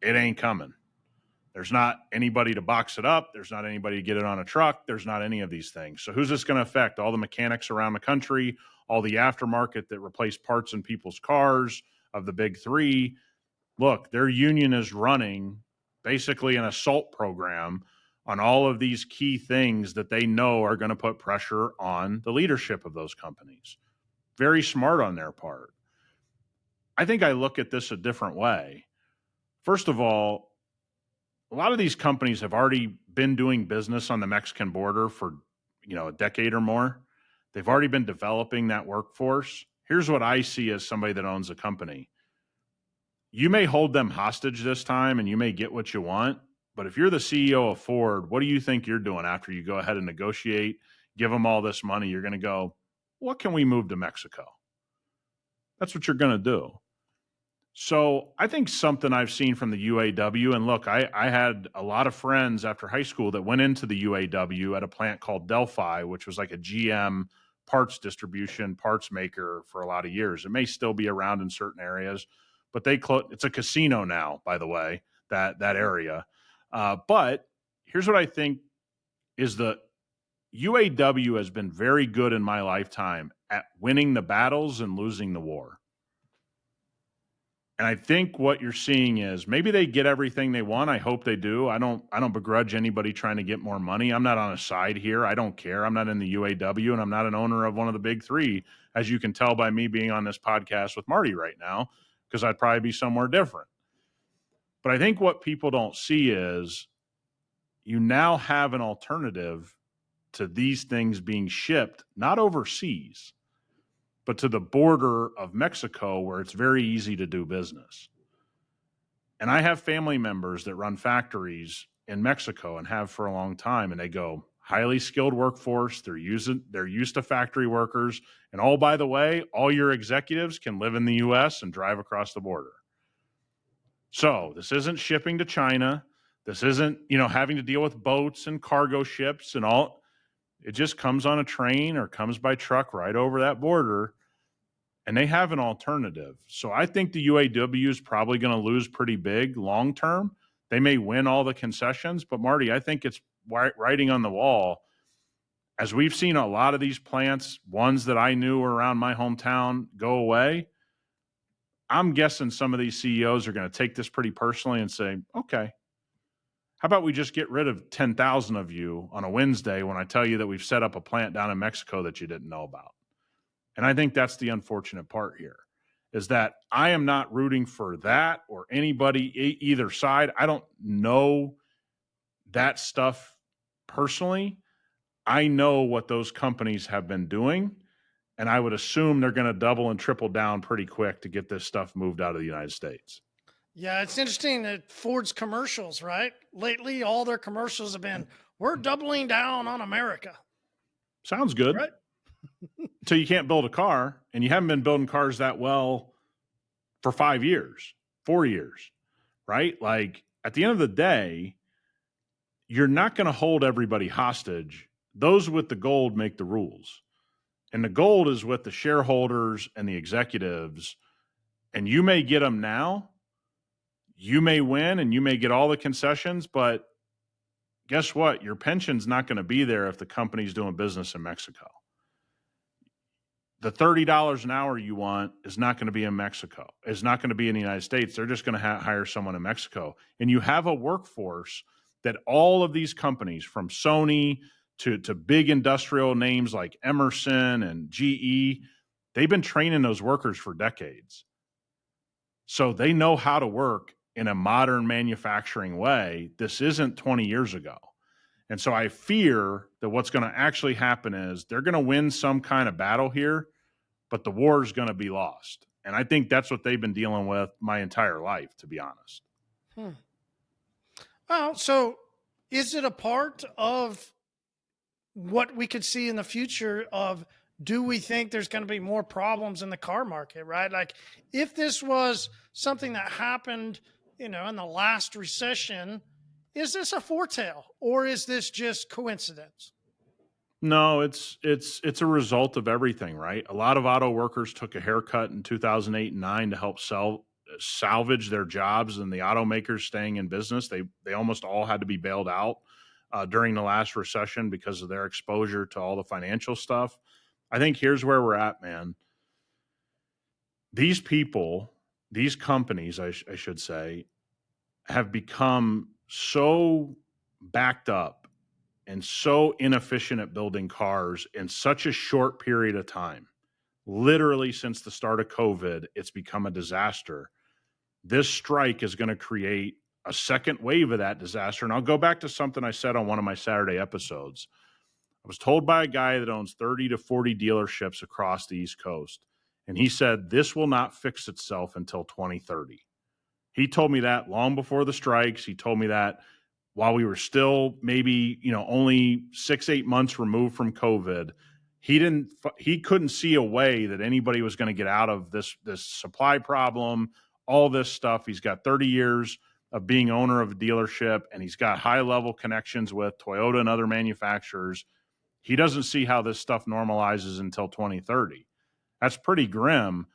it ain't coming. There's not anybody to box it up. There's not anybody to get it on a truck. There's not any of these things. So who's this going to affect? All the mechanics around the country, all the aftermarket that replace parts in people's cars of the big 3. Look, their union is running basically an assault program on all of these key things that they know are going to put pressure on the leadership of those companies. Very smart on their part. I think I look at this a different way. First of all, a lot of these companies have already been doing business on the Mexican border for, a decade or more. They've already been developing that workforce. Here's what I see as somebody that owns a company. You may hold them hostage this time and you may get what you want, but if you're the CEO of Ford, what do you think you're doing after you go ahead and negotiate, give them all this money? You're going to go, what can we move to Mexico? That's what you're going to do. So I think something I've seen from the UAW, and look, I had a lot of friends after high school that went into the UAW at a plant called Delphi, which was like a GM parts distribution, parts maker for a lot of years. It may still be around in certain areas, but it's a casino now, by the way, that area. But here's what I think is the UAW has been very good in my lifetime at winning the battles and losing the war. And I think what you're seeing is maybe they get everything they want. I hope they do. I don't begrudge anybody trying to get more money. I'm not on a side here. I don't care. I'm not in the UAW, and I'm not an owner of one of the big three, as you can tell by me being on this podcast with Marty right now, because I'd probably be somewhere different. But I think what people don't see is you now have an alternative to these things being shipped, not overseas, but to the border of Mexico, where it's very easy to do business. And I have family members that run factories in Mexico and have for a long time, and they go, highly skilled workforce. They're used to factory workers. And oh, by the way, all your executives can live in the US and drive across the border. So this isn't shipping to China. This isn't, having to deal with boats and cargo ships and all. It just comes on a train or comes by truck right over that border, and they have an alternative. So I think the UAW is probably going to lose pretty big long term. They may win all the concessions, but Marty, I think it's writing on the wall. As we've seen a lot of these plants, ones that I knew around my hometown, go away, I'm guessing some of these CEOs are going to take this pretty personally and say, okay, how about we just get rid of 10,000 of you on a Wednesday when I tell you that we've set up a plant down in Mexico that you didn't know about? And I think that's the unfortunate part here, is that I am not rooting for that or anybody either side. I don't know that stuff personally. I know what those companies have been doing, and I would assume they're going to double and triple down pretty quick to get this stuff moved out of the United States. Yeah, it's interesting that Ford's commercials, right? Lately, all their commercials have been, we're doubling down on America. Sounds good. Right? Until you can't build a car, and you haven't been building cars that well for 5 years, 4 years, right? Like, at the end of the day, you're not going to hold everybody hostage. Those with the gold make the rules. And the gold is with the shareholders and the executives. And you may get them now. You may win and you may get all the concessions, but guess what? Your pension's not going to be there if the company's doing business in Mexico. The $30 an hour you want is not going to be in Mexico. It's not going to be in the United States. They're just going to hire someone in Mexico. And you have a workforce that all of these companies, from Sony to big industrial names like Emerson and GE, they've been training those workers for decades. So they know how to work in a modern manufacturing way. This isn't 20 years ago. And so I fear that what's going to actually happen is they're going to win some kind of battle here, but the war is going to be lost. And I think that's what they've been dealing with my entire life, to be honest. Well, so is it a part of what we could see in the future of, do we think there's going to be more problems in the car market, right? Like, if this was something that happened, in the last recession, is this a foretell or is this just coincidence? No, it's a result of everything, right? A lot of auto workers took a haircut in 2008 and 9 to help salvage their jobs, and the automakers staying in business. They almost all had to be bailed out during the last recession because of their exposure to all the financial stuff. I think here's where we're at, man. These people, these companies, I should say, have become so backed up and so inefficient at building cars in such a short period of time. Literally since the start of COVID, it's become a disaster. This strike is going to create a second wave of that disaster. And I'll go back to something I said on one of my Saturday episodes. I was told by a guy that owns 30 to 40 dealerships across the East Coast, and he said this will not fix itself until 2030. He told me that long before the strikes. He told me that while we were still maybe, only 6-8 months removed from COVID. He couldn't see a way that anybody was going to get out of this supply problem, all this stuff. He's got 30 years of being owner of a dealership, and he's got high level connections with Toyota and other manufacturers. He doesn't see how this stuff normalizes until 2030. That's pretty grim,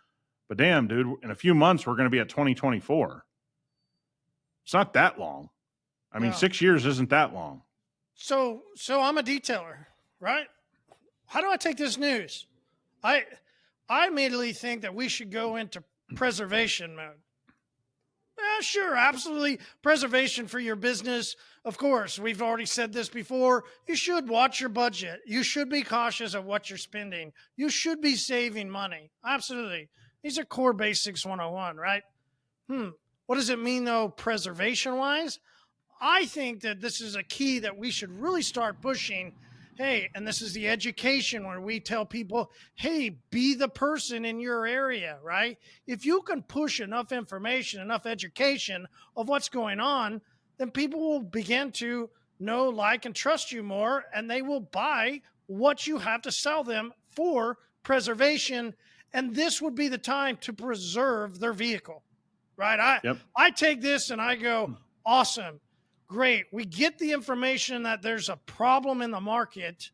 but damn, dude, in a few months, we're going to be at 2024. It's not that long. I mean, 6 years isn't that long. So I'm a detailer, right? How do I take this news? I immediately think that we should go into preservation mode. Yeah, sure, absolutely. Preservation for your business. Of course, we've already said this before. You should watch your budget. You should be cautious of what you're spending. You should be saving money. Absolutely. These are core basics 101, right? What does it mean, though, preservation-wise? I think that this is a key that we should really start pushing. Hey, and this is the education where we tell people, hey, be the person in your area, right? If you can push enough information, enough education of what's going on, then people will begin to know, like, and trust you more, and they will buy what you have to sell them for preservation. And this would be the time to preserve their vehicle, right? I take this and I go, awesome. Great. We get the information that there's a problem in the market.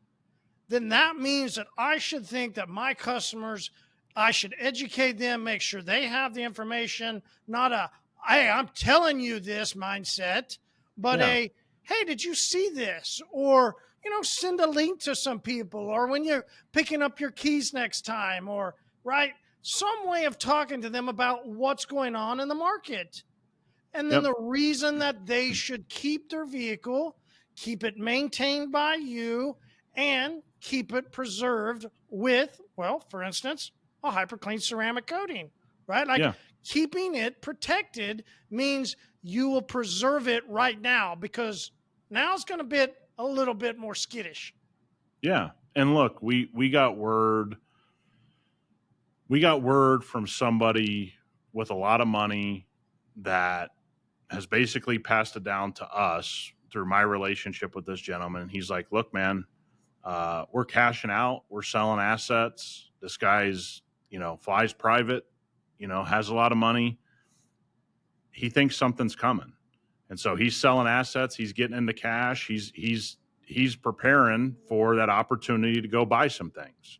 Then that means that I should think that my customers, I should educate them, make sure they have the information, not a, hey, I'm telling you this mindset, but hey, did you see this? Or, send a link to some people, or when you're picking up your keys next time, or, right, some way of talking to them about what's going on in the market. And then the reason that they should keep their vehicle, keep it maintained by you, and keep it preserved with, well, for instance, a hyperCLEAN ceramic coating, right? Keeping it protected means you will preserve it right now, because now it's going to be a little bit more skittish. Yeah. And look, we got word from somebody with a lot of money that has basically passed it down to us through my relationship with this gentleman. And he's like, look, man, we're cashing out. We're selling assets. This guy's, flies private, has a lot of money. He thinks something's coming. And so he's selling assets. He's getting into cash. He's preparing for that opportunity to go buy some things.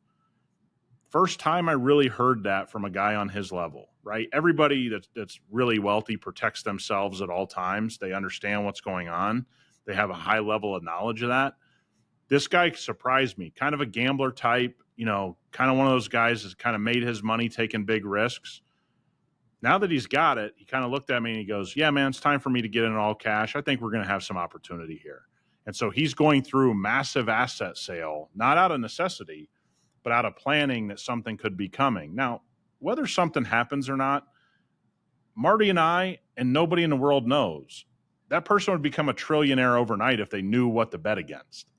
First time I really heard that from a guy on his level, right? Everybody that's really wealthy protects themselves at all times. They understand what's going on. They have a high level of knowledge of that. This guy surprised me, kind of a gambler type, kind of one of those guys that's kind of made his money taking big risks. Now that he's got it, he kind of looked at me and he goes, yeah, man, it's time for me to get in all cash. I think we're going to have some opportunity here. And so he's going through massive asset sale, not out of necessity, but out of planning that something could be coming. Now, whether something happens or not, Marty and I and nobody in the world knows. That person would become a trillionaire overnight if they knew what to bet against.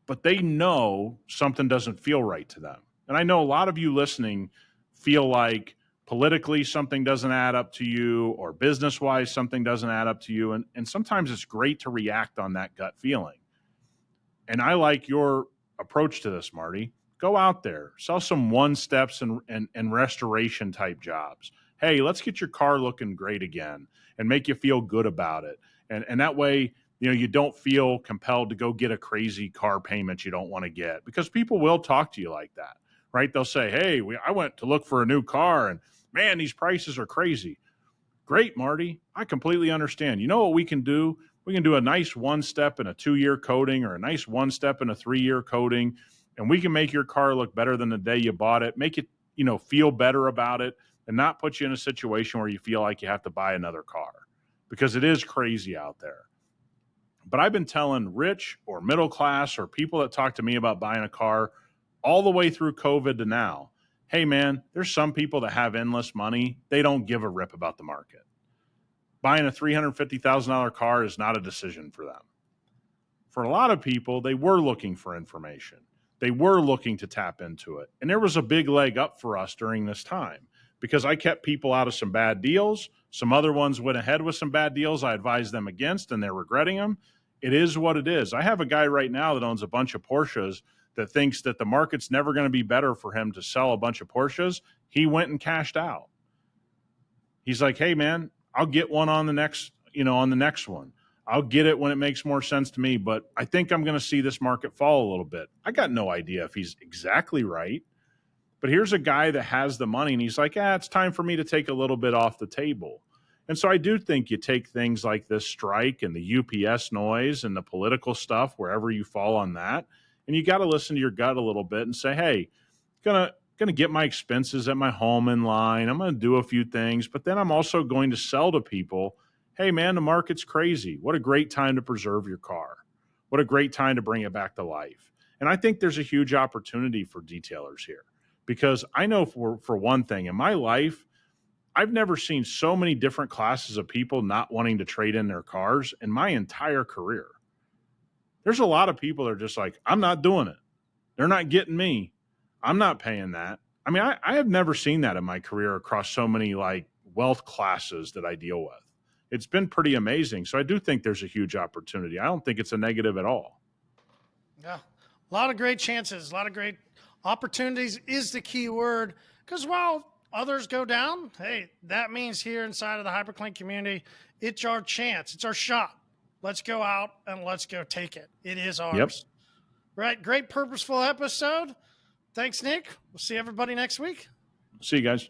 But they know something doesn't feel right to them. And I know a lot of you listening feel like politically something doesn't add up to you, or business-wise something doesn't add up to you. And sometimes it's great to react on that gut feeling. And I like your approach to this, Marty. Go out there, sell some one-steps and restoration type jobs. Hey, let's get your car looking great again and make you feel good about it. And that way, you don't feel compelled to go get a crazy car payment you don't want to get, because people will talk to you like that, right? They'll say, hey, I went to look for a new car and man, these prices are crazy. Great, Marty. I completely understand. You know what we can do? We can do a nice one step in a 2-year coating, or a nice one step in a 3-year coating. And we can make your car look better than the day you bought it, make it, feel better about it, and not put you in a situation where you feel like you have to buy another car, because it is crazy out there. But I've been telling rich or middle class or people that talk to me about buying a car all the way through COVID to now, hey, man, there's some people that have endless money. They don't give a rip about the market. Buying a $350,000 car is not a decision for them. For a lot of people, they were looking for information. They were looking to tap into it. And there was a big leg up for us during this time because I kept people out of some bad deals. Some other ones went ahead with some bad deals I advised them against, and they're regretting them. It is what it is. I have a guy right now that owns a bunch of Porsches that thinks that the market's never going to be better for him to sell a bunch of Porsches. He went and cashed out. He's like, hey, man, I'll get one on the next one. I'll get it when it makes more sense to me, but I think I'm going to see this market fall a little bit. I got no idea if he's exactly right, but here's a guy that has the money, and he's like, it's time for me to take a little bit off the table. And so I do think you take things like this strike and the UPS noise and the political stuff, wherever you fall on that, and you got to listen to your gut a little bit and say, hey, going to get my expenses at my home in line. I'm going to do a few things, but then I'm also going to sell to people, hey, man, the market's crazy. What a great time to preserve your car. What a great time to bring it back to life. And I think there's a huge opportunity for detailers here because I know for one thing, in my life, I've never seen so many different classes of people not wanting to trade in their cars in my entire career. There's a lot of people that are just like, I'm not doing it. They're not getting me. I'm not paying that. I mean, I have never seen that in my career across so many like wealth classes that I deal with. It's been pretty amazing. So I do think there's a huge opportunity. I don't think it's a negative at all. Yeah, a lot of great chances, a lot of great opportunities is the key word. Because while others go down, hey, that means here inside of the hyperCLEAN community, it's our chance. It's our shot. Let's go out and let's go take it. It is ours. Yep. Right. Great purposeful episode. Thanks, Nick. We'll see everybody next week. See you guys.